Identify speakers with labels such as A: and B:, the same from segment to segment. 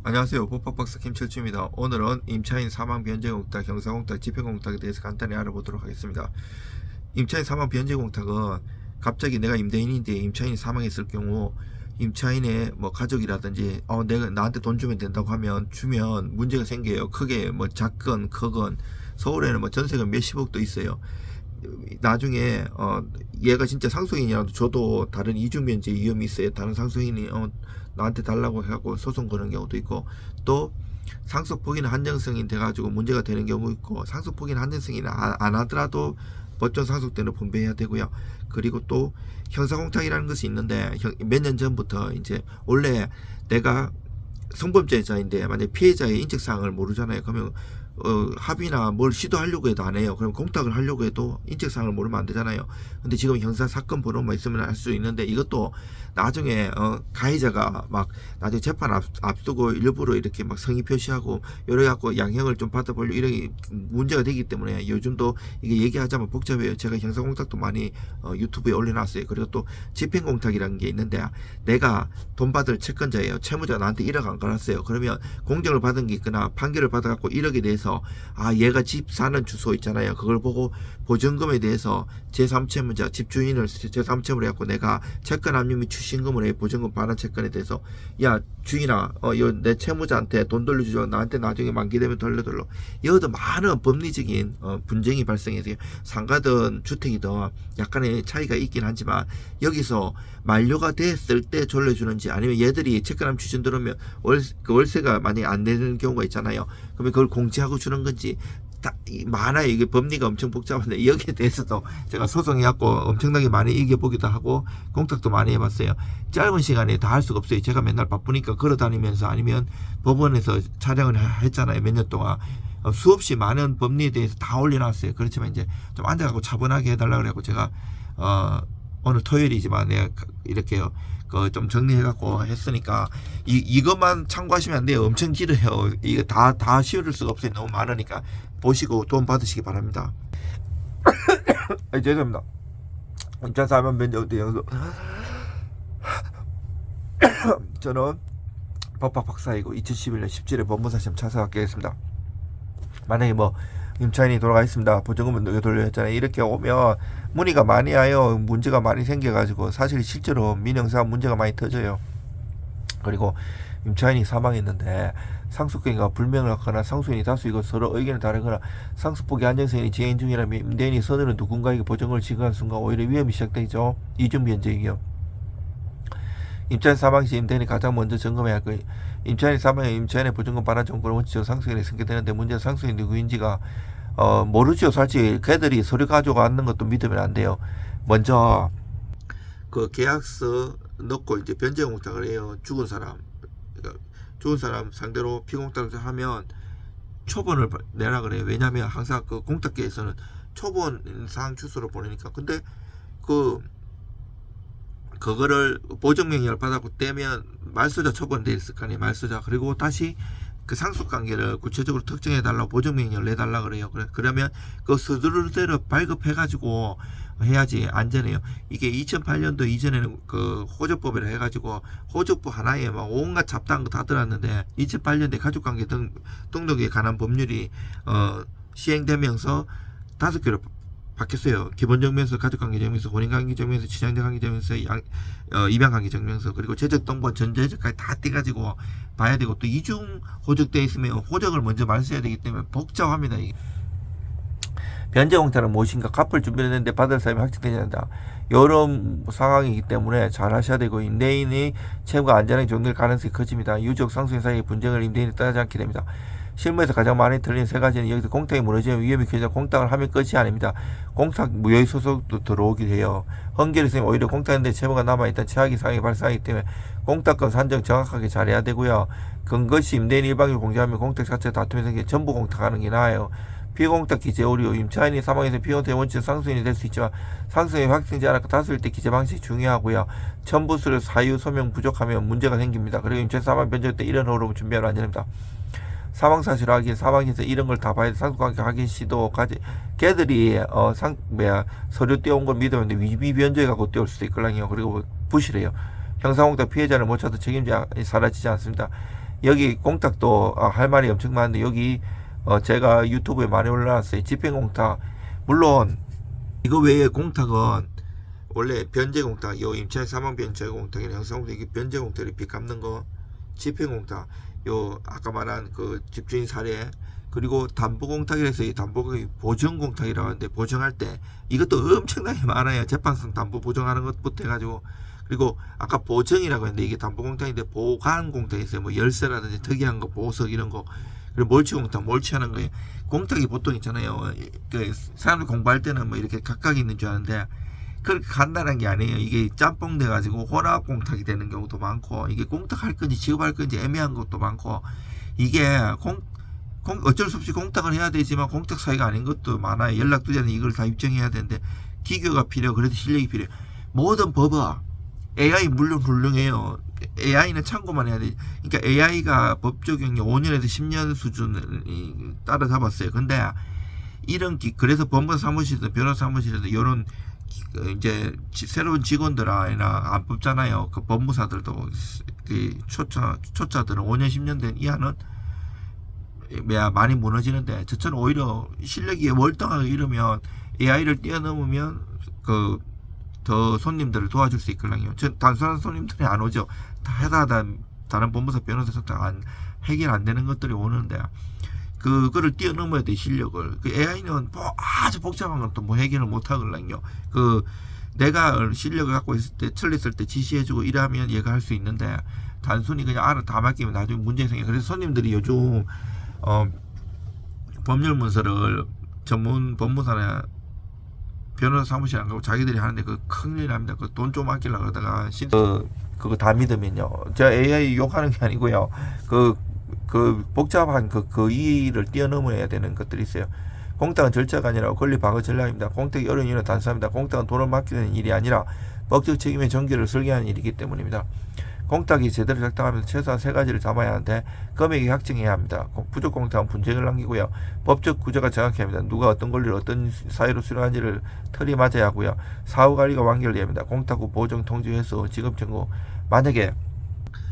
A: 안녕하세요. 뽀빡박스 김철주입니다. 오늘은 임차인 사망 변제공탁, 형사공탁, 집행공탁에 대해서 간단히 알아보도록 하겠습니다. 임차인 사망 변제공탁은 갑자기 내가 임대인인데 임차인이 사망했을 경우 임차인의 뭐 가족이라든지 내가 나한테 돈 주면 된다고 주면 문제가 생겨요. 크게 뭐 작건 크건 서울에는 뭐 전세가 몇십억도 있어요. 나중에 얘가 진짜 상속인이라도 저도 다른 이중변제 위험이 있어요. 다른 상속인이 나한테 달라고 해갖고 소송 거는 경우도 있고, 또 상속 포기는 한정승인 돼가지고 문제가 되는 경우 있고, 상속 포기는 한정승인 안 하더라도 법정 상속 때는 분배해야 되고요. 그리고 또 형사공탁이라는 것이 있는데, 몇 년 전부터 이제 원래 내가 성범죄자인데 만약 피해자의 인적사항을 모르잖아요. 그러면 합의나 뭘 시도하려고 해도 안 해요. 그럼 공탁을 하려고 해도 인적사항을 모르면 안 되잖아요. 근데 지금 형사 사건 번호만 있으면 할 수 있는데, 이것도 나중에 가해자가 막 나중에 재판 앞두고 일부러 이렇게 막 성의 표시하고 이래 갖고 양형을 좀 받아보려 이렇게 문제가 되기 때문에 요즘도 이게 얘기하자면 복잡해요. 제가 형사 공탁도 많이 유튜브에 올려놨어요. 그리고 또 집행공탁이라는 게 있는데, 내가 돈 받을 채권자예요. 채무자가 나한테 1억 안 걸었어요. 그러면 공정을 받은 게 있거나 판결을 받아갖고 1억에 대해서 얘가 집 사는 주소 있잖아요. 그걸 보고 보증금에 대해서 제3채무자 집주인을 제3채무로 해갖고 내가 채권 압류 및 추신금을 해 보증금 반환 채권에 대해서, 야 주인아 내 채무자한테 돈 돌려주죠. 나한테 나중에 만기되면 돌려. 여기도 많은 법리적인 분쟁이 발생해서 상가든 주택이든 약간의 차이가 있긴 하지만, 여기서 만료가 됐을 때 돌려주는지 아니면 얘들이 채권 압류 추신 들어오면 월세가 만약에 안 되는 경우가 있잖아요. 그러면 그걸 공제하고 주는 건지 많아요. 이게 법리가 엄청 복잡한데, 여기에 대해서도 제가 소송해갖고 엄청나게 많이 이겨보기도 하고 공탁도 많이 해봤어요. 짧은 시간에 다 할 수가 없어요. 제가 맨날 바쁘니까 걸어다니면서 아니면 법원에서 촬영을 했잖아요. 몇 년 동안 수없이 많은 법리에 대해서 다 올려놨어요. 그렇지만 이제 좀 앉아갖고 차분하게 해달라고 그래갖고 제가 오늘 토요일이지만 내가 이렇게 좀 정리해갖고 했으니까 이것만 참고하시면 안 돼요. 엄청 길어요. 이거 다 씌울 수가 없어요. 너무 많으니까 보시고 도움 받으시기 바랍니다. 죄송합니다. 인천사면 변제 어때요? 저는 법학 박사이고 2011년 17회 법무사 시험 참석하겠습니다. 만약에 뭐 임차인이 돌아가 있습니다. 보증금은 누가 돌려 했잖아요. 이렇게 오면 문의가 많이 와요. 문제가 많이 생겨가지고 사실 실제로 민형사업 문제가 많이 터져요. 그리고 임차인이 사망했는데 상속권이가 불명을 하거나 상속인이 다수이고 서로 의견이 다르거나 상속포기 안정성이 재인 중이라면 임대인이 서두른 누군가에게 보증금을 지급한 순간 오히려 위험이 시작되죠. 이중변제이요. 임차인 사망 시 임대인이 가장 먼저 점검해야 할 거예요. 임차인이 사망해 임차인의 보증금 반환 정보를 원칙적으로 상속인이 승계되는데, 문제는 상속인이 누구인지가 모르죠. 사실 걔들이 서류 가져가는 것도 믿으면 안 돼요. 먼저 그 계약서 넣고 이제 변제공탁을 해요. 죽은 사람, 그러니까 죽은 사람 상대로 피공탁을 하면 초본을 내라 그래요. 왜냐하면 항상 그 공탁계에서는 초본 사항 주소로 보내니까. 근데 그거를 보증명령을 받았고 떼면 말소자 초본돼 있을 거 아니에요. 말소자. 그리고 다시 그 상속관계를 구체적으로 특정해 달라고 보증명령을 내달라 그래요. 그러면 그 서두르대로 발급해가지고 해야지 안전해요. 이게 2008년도 이전에는 그 호적법이라 해가지고 호적부 하나에 막 온갖 잡다한 거 다 들었는데, 2008년에 가족관계 등록에 관한 법률이 시행되면서 5개로 바뀌었어요. 기본증명서, 가족관계증명서, 혼인관계증명서, 친양자관계증명서, 입양관계증명서, 그리고 재적동본, 전재적까지 다 떼가지고 봐야 되고, 또 이중 호적되어 있으면 호적을 먼저 말써야 되기 때문에 복잡합니다. 이게. 변제공탁은 무엇인가? 갚을 준비를 했는데 받을 사람이 확정되지 않는다. 이런 상황이기 때문에 잘 하셔야 되고, 임대인이 채무가 안전하게 종료될 가능성이 커집니다. 유족, 상속인 사이의 분쟁을 임대인이 따르지 않게 됩니다. 실무에서 가장 많이 틀린 세 가지는, 여기서 공탁이 무너지면 위험이 커져 공탁을 하면 끝이 아닙니다. 공탁 무효의 소속도 들어오게 돼요. 헌결이 있으면 오히려 공탁인데 채무가 남아있던 최악의 상황이 발생하기 때문에 공탁권 산정 정확하게 잘해야 되고요. 그것이 임대인이 일방적으로 공제하면 공탁 자체 다툼이 생겨 전부 공탁하는 게 나아요. 피공탁 기재 오류, 임차인이 사망해서 피공탁의 원칙은 상속인이 될 수 있지만 상속인이 확정되지 않았고 다수일 때 기재 방식이 중요하고요. 첨부수를 사유 소명 부족하면 문제가 생깁니다. 그리고 임차인 사망 변제 때 이런 호흡을 준비하러 안전합니다. 사망 사실 확인, 사망에서 이런 걸 다 봐야 돼. 상속관계 확인 시도까지. 걔들이 서류 떼온 걸 믿으면 위비 변조해 갖고 떼올 수도 있거든요. 그리고 부실해요. 형사공탁 피해자를 못 찾아 책임자 사라지지 않습니다. 여기 공탁도 할 말이 엄청 많은데 여기 제가 유튜브에 많이 올라왔어요. 집행공탁. 물론 이거 외에 공탁은 원래 변제공탁, 요 임차인 사망 변제공탁이나 형사공탁, 이게 변제공탁이 빚 갚는 거, 집행공탁, 요 아까 말한 그 집주인 사례, 그리고 담보공탁이라서 이 담보가 보증공탁이라고 하는데 보증할 때 이것도 엄청나게 많아요. 재판상 담보 보증하는 것부터 해가지고, 그리고 아까 보증이라고 했는데 이게 담보공탁인데 보관공탁이 있어요. 뭐 열쇠라든지 특이한 거, 보석 이런 거, 그리고 몰치공탁, 몰치하는 거예요. 공탁이 보통 있잖아요. 그 사람들 공부할 때는 뭐 이렇게 각각 있는 줄 아는데 그렇게 간단한 게 아니에요. 이게 짬뽕 돼가지고 혼합 공탁이 되는 경우도 많고, 이게 공탁할 건지 지급할 건지 애매한 것도 많고, 이게 어쩔 수 없이 공탁을 해야 되지만 공탁 사유가 아닌 것도 많아요. 연락도 전에 이걸 다 입증해야 되는데 기교가 필요하고 그래도 실력이 필요해요. 모든 법은 AI 물론 훌륭해요. AI는 참고만 해야 돼. 그러니까 AI가 법 적용이 5년에서 10년 수준을 따라잡았어요. 근데 이런 그래서 법무사 사무실에서 변호사 사무실에서 이런 이제 새로운 직원들이나 안 뽑잖아요. 그 법무사들도 그 초짜들은 5년 10년 된 이하는 많이 무너지는데, 저처럼 오히려 실력이 월등하게 이르면 AI를 뛰어넘으면 더 손님들을 도와줄 수 있거든요. 단순한 손님들이 안 오죠. 다 하다 다른 법무사 변호사 선택 해결 안 되는 것들이 오는데, 그거를 뛰어넘어야 돼, 실력을. 그 AI는 아주 복잡한 것도 뭐 해결을 못 하거든요. 내가 실력을 갖고 있을 때, 틀렸을 때 지시해주고 이러면 얘가 할 수 있는데, 단순히 그냥 알아 다 맡기면 나중에 문제 생겨요. 그래서 손님들이 요즘, 법률 문서를 전문 법무사나 변호사 사무실 안 가고 자기들이 하는데 큰일 납니다. 돈 좀 아끼려고 하다가 그거 다 믿으면요. 제가 AI 욕하는 게 아니고요. 복잡한 그 일을 뛰어넘어야 되는 것들이 있어요. 공탁은 절차가 아니라 권리 방어 전략입니다. 공탁이 어려운 이유는 단순합니다. 공탁은 돈을 맡기는 일이 아니라 법적 책임의 전개를 설계하는 일이기 때문입니다. 공탁이 제대로 작동하면서 최소한 3가지를 담아야 하는데, 금액이 확정해야 합니다. 부족 공탁은 분쟁을 남기고요. 법적 구조가 정확해야 합니다. 누가 어떤 권리를 어떤 사유로 수령하는지를 틀이 맞아야 하고요. 사후관리가 완결돼야 합니다. 공탁 후 보정, 통지, 회수, 지급 청구. 만약에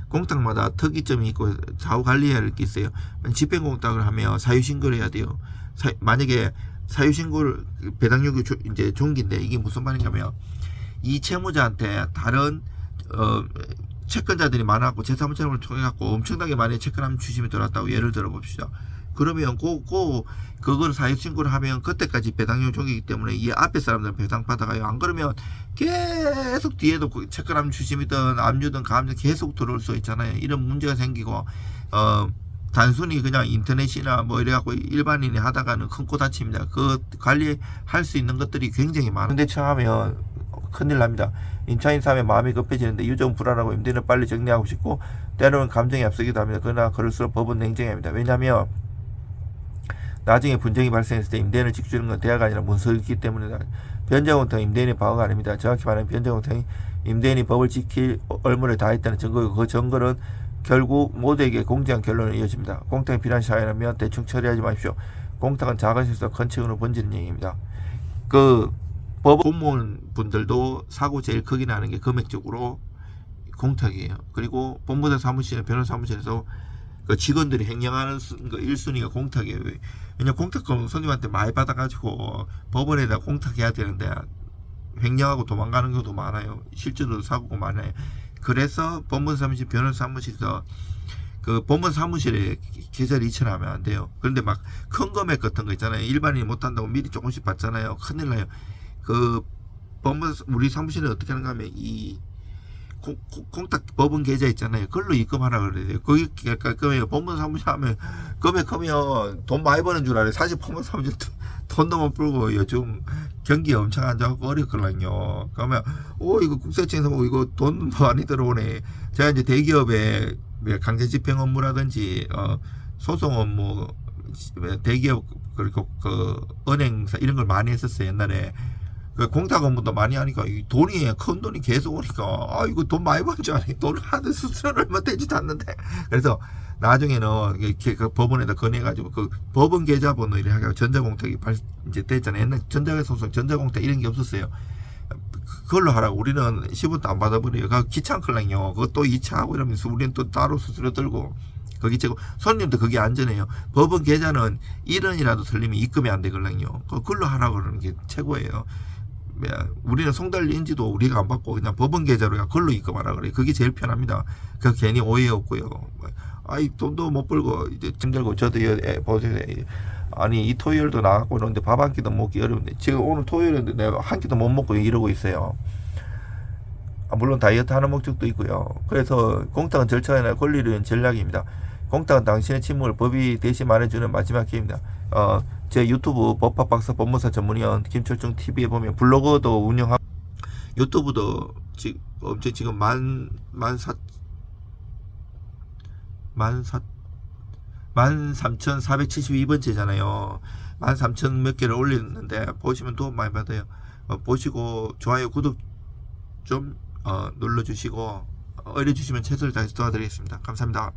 A: 공탁마다 특이점이 있고 사후관리해야 할 게 있어요. 집행공탁을 하면 사유신고를 해야 돼요. 만약에 사유신고를 배당요구 이제 종기인데, 이게 무슨 말인가 하면 이 채무자한테 다른 채권자들이 많아갖고 제3채권을 통해갖고 엄청나게 많이 채권하면 주심이 들어왔다고 예를 들어 봅시다. 그러면 그걸 사유신고를 하면 그때까지 배당료 종이기 때문에 이 앞에 사람들은 배당 받아가요. 안 그러면 계속 뒤에도 채권하면 주심이든 압류든 감정 계속 들어올 수 있잖아요. 이런 문제가 생기고, 단순히 그냥 인터넷이나 뭐 이래갖고 일반인이 하다가는 큰 코 다칩니다. 그 관리할 수 있는 것들이 굉장히 많은데 처하면 큰일 납니다. 임차인 사람의 마음이 급해지는데 유정 불안하고 임대인을 빨리 정리하고 싶고 때로는 감정이 앞서기도 합니다. 그러나 그럴수록 법은 냉정해야 합니다. 왜냐하면 나중에 분쟁이 발생했을 때 임대인을 지켜주는 건 대화가 아니라 문서이기 때문이다. 변제공탁은 임대인의 방어가 아닙니다. 정확히 말하면 변제공탁이 임대인이 법을 지킬 의무를 다했다는 증거이고, 그 증거는 결국 모두에게 공정한 결론을 이어집니다. 공탁이 필요한 사유라면 대충 처리하지 마십시오. 공탁은 작은 실수와 큰 책임으로 번지는 얘기입니다. 법 공무원 분들도 사고 제일 크게 나는 게 금액적으로 공탁이에요. 그리고 법무사 사무실이나 변호사 사무실에서 직원들이 횡령하는 1순위가 공탁이에요. 왜냐면 공탁금 손님한테 많이 받아가지고 법원에다 공탁해야 되는데 횡령하고 도망가는 경우도 많아요. 실제로 사고가 많아요. 그래서 법무사 사무실, 변호사 사무실에서 법무사 사무실에 계좌를 이체하면 안 돼요. 그런데 막 큰 금액 같은 거 있잖아요. 일반인이 못한다고 미리 조금씩 받잖아요. 큰일 나요. 우리 사무실은 어떻게 하는가 하면 이 공탁 법원 계좌 있잖아요. 그걸로 입금하라 그래요. 거기 깔끔해요. 법무사 사무실 하면 금액 크면 돈 많이 버는 줄 알아요. 사실 법무사 사무실 돈도 못 벌고 요즘 경기 엄청 안 좋고 어렵거든요. 그러면 이거 국세청에서 뭐 이거 돈 많이 들어오네. 제가 이제 대기업에 강제 집행 업무라든지 소송 업무, 대기업 그리고 은행사 이런 걸 많이 했었어요. 옛날에 공탁 업무도 많이 하니까 이 돈이 큰 돈이 계속 오니까 이거 돈 많이 번 줄 아니. 돈을 하는 수수료를 얼마 되지도 않는데. 그래서 나중에는 이렇게 법원에다 건해가지고 법원 계좌번호 이렇게 하고 전자공탁이 이제 됐잖아요. 옛날 전자소송 전자공탁 이런 게 없었어요. 그걸로 하라고. 우리는 10원도 안 받아버려요. 귀찮거든요. 그것도 2차 하고 이러면서 우리는 또 따로 수수료 들고. 거기 최고. 손님도 그게 안전해요. 법원 계좌는 1원이라도 틀리면 입금이 안 되거든요. 그걸로 하라고 그러는 게 최고예요. 우리는 송달리인지도 우리가 안 받고 그냥 법원 계좌로 그걸로 입금하라 그래. 그게 제일 편합니다. 그 괜히 오해 없고요. 아이 돈도 못 벌고 이제 힘들고 저도 보세요. 아니 이 토요일도 나가고 그러는데 밥 한 끼도 먹기 어려운데 지금 오늘 토요일인데 내가 한 끼도 못 먹고 이러고 있어요. 물론 다이어트 하는 목적도 있고요. 그래서 공탁은 절차나 권리를 위한 전략입니다. 공탁은 당신의 침묵을 법이 대신 말해주는 마지막 기회입니다. 제 유튜브 법학박사 법무사 전문위원 김철중 TV에 보면 블로그도 운영하고 유튜브도 지금 13,472번째잖아요. 13,000 몇 개를 올렸는데 보시면 도움 많이 받아요. 보시고 좋아요 구독 좀 눌러주시고 의뢰 주시면 최선을 다해서 도와드리겠습니다. 감사합니다.